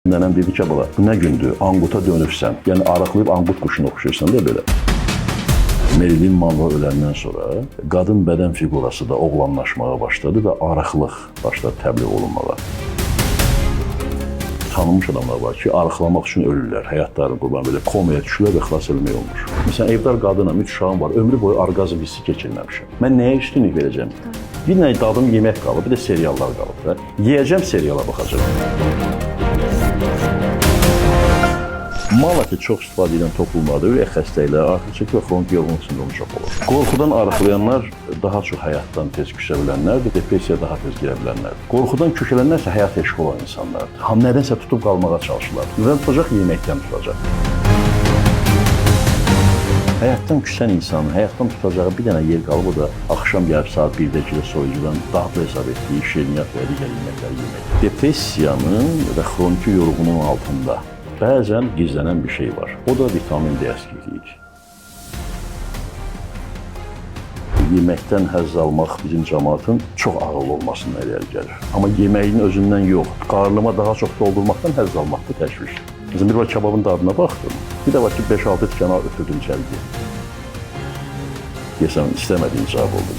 Nənəm dedi ki, bala, bu nə gündür, anquta dönübsən, yəni arıqlayıb anqut quşunu oxşayırsan da belə. Marilyn Monroe öləndən sonra qadın bədən fiqurası da oğlanlaşmağa başladı və arıqlıq başladı təbliğ olunmağa. Tanınmış adamlar var ki, arıqlamaq üçün ölürlər, həyatlarını qurban belə komaya düşürlər və xilas edilmək olmur. Məsələn, evdar qadınam, 3 uşağım var, ömrü boyu orqazm hissi keçirməmişəm. Mən nəyə üstünlük verəcəm? Bir nə dadım yemək qalıb, bir də seriallar qalıb. Yeyəcəm, seriala baxacağım. Mala ki, çox istifadə edən toplumlarda ürək xəstəlikləri, artıq çəki və xronik yorğunluq sindromu çox olur. Qorxudan arıqlayanlar daha çox həyatdan tez küsə bilənlərdir, depressiya daha tez girə bilənlərdir. Qorxudan kökələnlər isə həyat eşqi olan insanlardır. Nədənsə tutub qalmağa çalışırlar. Növən tutacaq, yeməkdən tutacaq. Həyatdan küsən insanın, həyatdan tutacağı bir dənə yer qalıb, o da axşam gəlib saat 1-də soyucudan dadlı hesab etdiyi şirniyyat və digər yeməkləri yemək. Depressiyanın və xroniki yorğunluğun altında bəzən gizlənən bir şey var. O da vitamin D əskikliyidir. Yeməkdən həzz almaq bizim cəmaatın çox ağıllı olmasından irəli gəlir. Amma yeməyin özündən yox, qarnıma daha çox doldurmaqdan həzz almaq bu təşvişdir. Bizim bir var kebabın dadına baxdım. Bir də var ki, 5-6 tikana ötürdüm içəriyə. Deyəsəm, istəmədiyin cavab oldu.